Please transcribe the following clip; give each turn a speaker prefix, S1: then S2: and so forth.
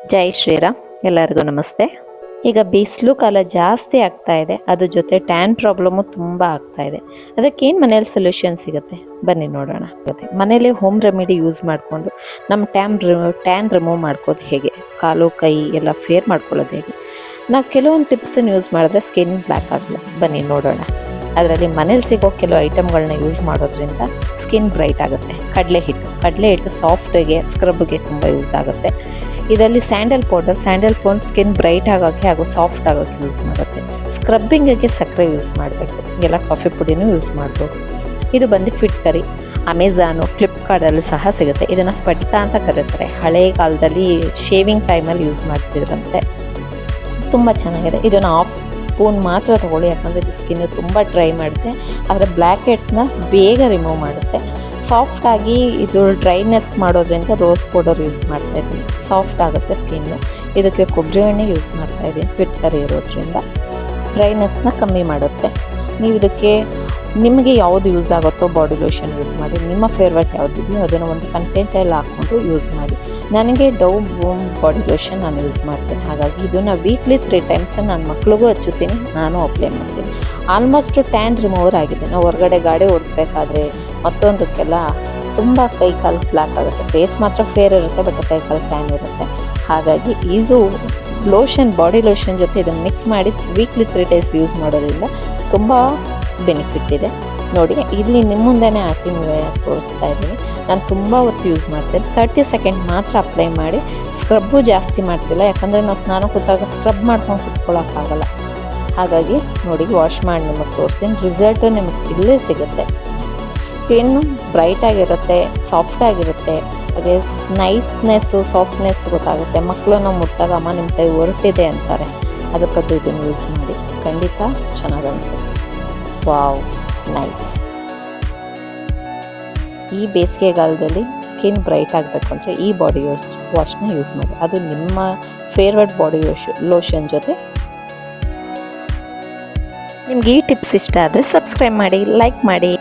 S1: ಜೈ ಶ್ರೀರಾಮ್. ಎಲ್ಲರಿಗೂ ನಮಸ್ತೆ. ಈಗ ಬಿಸಿಲು ಕಾಲ ಜಾಸ್ತಿ ಆಗ್ತಾ ಇದೆ, ಅದ್ರ ಜೊತೆ ಟ್ಯಾನ್ ಪ್ರಾಬ್ಲಮ್ಮು ತುಂಬ ಆಗ್ತಾ ಇದೆ. ಅದಕ್ಕೇನು ಮನೇಲಿ ಸೊಲ್ಯೂಷನ್ ಸಿಗುತ್ತೆ ಬನ್ನಿ ನೋಡೋಣ. ಮನೇಲಿ ಹೋಮ್ ರೆಮಿಡಿ ಯೂಸ್ ಮಾಡಿಕೊಂಡು ನಮ್ಮ ಟ್ಯಾನ್ ರಿಮೂವ್ ಮಾಡ್ಕೋದು ಹೇಗೆ, ಕಾಲು ಕೈ ಎಲ್ಲ ಫೇರ್ ಮಾಡ್ಕೊಳ್ಳೋದು ಹೇಗೆ, ನಾವು ಕೆಲವೊಂದು ಟಿಪ್ಸನ್ನು ಯೂಸ್ ಮಾಡಿದ್ರೆ ಸ್ಕಿನ್ ಬ್ಲ್ಯಾಕ್ ಆಗಲ್ಲ. ಬನ್ನಿ ನೋಡೋಣ. ಅದರಲ್ಲಿ ಮನೇಲಿ ಸಿಗೋ ಕೆಲವು ಐಟಮ್ಗಳನ್ನ ಯೂಸ್ ಮಾಡೋದ್ರಿಂದ ಸ್ಕಿನ್ ಬ್ರೈಟ್ ಆಗುತ್ತೆ. ಕಡಲೆ ಹಿಟ್ಟು ಸಾಫ್ಟ್ಗೆ, ಸ್ಕ್ರಬ್ಗೆ ತುಂಬ ಯೂಸ್ ಆಗುತ್ತೆ. ಇದರಲ್ಲಿ ಸ್ಯಾಂಡಲ್ ಪೌಡರ್ ಸ್ಕಿನ್ ಬ್ರೈಟ್ ಆಗೋಕ್ಕೆ ಹಾಗೂ ಸಾಫ್ಟ್ ಆಗೋಕ್ಕೆ ಯೂಸ್ ಮಾಡುತ್ತೆ. ಸ್ಕ್ರಬ್ಬಿಂಗಿಗೆ ಸಕ್ಕರೆ ಯೂಸ್ ಮಾಡಬೇಕು, ಎಲ್ಲ ಕಾಫಿ ಪುಡಿನೂ ಯೂಸ್ ಮಾಡ್ಬೋದು. ಇದು ಬಂದು ಫಿಟ್ಕರಿ, ಅಮೆಝಾನು, ಫ್ಲಿಪ್ಕಾರ್ಟಲ್ಲಿ ಸಹ ಸಿಗುತ್ತೆ. ಇದನ್ನು ಸ್ಫಟಿಕ ಅಂತ ಕರೀತಾರೆ. ಹಳೆಯ ಕಾಲದಲ್ಲಿ ಶೇವಿಂಗ್ ಟೈಮಲ್ಲಿ ಯೂಸ್ ಮಾಡ್ತಿದ್ರಂತೆ. ತುಂಬ ಚೆನ್ನಾಗಿದೆ. ಇದನ್ನು 1/2 ಸ್ಪೂನ್ ಮಾತ್ರ ತೊಗೊಳ್ಳಿ, ಯಾಕಂದರೆ ಇದು ಸ್ಕಿನ್ನು ತುಂಬ ಡ್ರೈ ಮಾಡುತ್ತೆ. ಅದರ ಬ್ಲ್ಯಾಕ್ ಹೆಡ್ಸ್ನ ಬೇಗ ರಿಮೂವ್ ಮಾಡುತ್ತೆ. ಸಾಫ್ಟಾಗಿ ಇದು ಡ್ರೈನೆಸ್ ಮಾಡೋದ್ರಿಂದ ರೋಸ್ ಪೌಡರ್ ಯೂಸ್ ಮಾಡ್ತಾಯಿದ್ದೀನಿ, ಸಾಫ್ಟ್ ಆಗುತ್ತೆ ಸ್ಕಿನ್ನು. ಇದಕ್ಕೆ ಕೊಬ್ಬರಿ ಎಣ್ಣೆ ಯೂಸ್ ಮಾಡ್ತಾಯಿದ್ದೀನಿ, ಫಿಟ್ಕರಿ ಇರೋದ್ರಿಂದ ಡ್ರೈನೆಸ್ನ ಕಮ್ಮಿ ಮಾಡುತ್ತೆ. ನೀವು ಇದಕ್ಕೆ ನಿಮಗೆ ಯಾವುದು ಯೂಸ್ ಆಗುತ್ತೋ ಬಾಡಿ ಲೋಷನ್ ಯೂಸ್ ಮಾಡಿ. ನಿಮ್ಮ ಫೇವ್ರೇಟ್ ಯಾವುದಿದೆಯೋ ಅದನ್ನು ಒಂದು ಕಂಟೆಂಟಲ್ಲಿ ಹಾಕ್ಕೊಂಡು ಯೂಸ್ ಮಾಡಿ. ನನಗೆ ಡವ್ ಬೂಮ್ ಬಾಡಿ ಲೋಷನ್ ನಾನು ಯೂಸ್ ಮಾಡ್ತೀನಿ. ಹಾಗಾಗಿ ಇದನ್ನು ವೀಕ್ಲಿ 3 ಟೈಮ್ಸ್ ನನ್ನ ಮಕ್ಳಿಗೂ ಹಚ್ಚುತ್ತೀನಿ, ನಾನು ಅಪ್ಲೈ ಮಾಡ್ತೀನಿ. ಆಲ್ಮೋಸ್ಟು ಟ್ಯಾನ್ ರಿಮೂವರ್ ಆಗಿದೆ. ನಾವು ಹೊರಗಡೆ ಗಾಡಿ ಓಡಿಸ್ಬೇಕಾದ್ರೆ ಮತ್ತೊಂದಕ್ಕೆಲ್ಲ ತುಂಬ ಕೈ ಕಾಲು ಬ್ಲ್ಯಾಕ್ ಆಗುತ್ತೆ. ಫೇಸ್ ಮಾತ್ರ ಫೇರ್ ಇರುತ್ತೆ, ಬಟ್ ಕೈ ಕಾಲು ಟ್ಯಾನ್ ಇರುತ್ತೆ. ಹಾಗಾಗಿ ಇದು ಲೋಷನ್, ಬಾಡಿ ಲೋಷನ್ ಜೊತೆ ಇದನ್ನು ಮಿಕ್ಸ್ ಮಾಡಿ ವೀಕ್ಲಿ 3 ಡೇಸ್ ಯೂಸ್ ಮಾಡೋದ್ರಿಂದ ತುಂಬ ಬೆನಿಫಿಟ್ ಇದೆ. ನೋಡಿ, ಇಲ್ಲಿ ನಿಮ್ಮ ಮುಂದೆನೇ ಹಾಕಿ ತೋರಿಸ್ತಾ ಇದ್ದೀನಿ. ನಾನು ತುಂಬ ಹೊತ್ತು ಯೂಸ್ ಮಾಡ್ತೇನೆ. 30 ಸೆಕೆಂಡ್ ಮಾತ್ರ ಅಪ್ಲೈ ಮಾಡಿ, ಸ್ಕ್ರಬ್ಬು ಜಾಸ್ತಿ ಮಾಡ್ತಿಲ್ಲ, ಯಾಕಂದರೆ ನಾವು ಸ್ನಾನ ಕೂತಾಗ ಸ್ಕ್ರಬ್ ಮಾಡ್ಕೊಂಡು ಕುತ್ಕೊಳ್ಳೋಕ್ಕಾಗಲ್ಲ. ಹಾಗಾಗಿ ನೋಡಿ, ವಾಶ್ ಮಾಡಿ ನಿಮಗೆ ತೋರಿಸ್ತೀನಿ. ರಿಸಲ್ಟ್ ನಿಮಗೆ ಇಲ್ಲೇ ಸಿಗುತ್ತೆ. ಸ್ಕಿನ್ ಬ್ರೈಟಾಗಿರುತ್ತೆ, ಸಾಫ್ಟಾಗಿರುತ್ತೆ, ಹಾಗೆ ನೈಸ್ನೆಸ್ಸು, ಸಾಫ್ಟ್ನೆಸ್ ಗೊತ್ತಾಗುತ್ತೆ. ಮಕ್ಕಳನ್ನ ಮುಟ್ಟಾಗ ಅಮ್ಮ ನಿಮ್ಮ ಕೈ ಹೊರಟಿದೆ ಅಂತಾರೆ. ಅದಕ್ಕದು ಇದನ್ನು ಯೂಸ್ ಮಾಡಿ, ಖಂಡಿತ ಚೆನ್ನಾಗಿ ಅನಿಸುತ್ತೆ. Wow, nice. ಈ ಬೇಸಿಗೆಗಾಲದಲ್ಲಿ ಸ್ಕಿನ್ ಬ್ರೈಟ್ ಆಗಬೇಕು ಅಂದರೆ ಈ ಬಾಡಿ ವಾಶ್ನ ಯೂಸ್ ಮಾಡಿ. ಅದು ನಿಮ್ಮ ಫೇವ್ರೆಟ್ ಬಾಡಿ ಲೋಷನ್ ಜೊತೆ. ನಿಮ್ಗೆ ಈ ಟಿಪ್ಸ್ ಇಷ್ಟ ಆದರೆ ಸಬ್ಸ್ಕ್ರೈಬ್ ಮಾಡಿ, ಲೈಕ್ ಮಾಡಿ.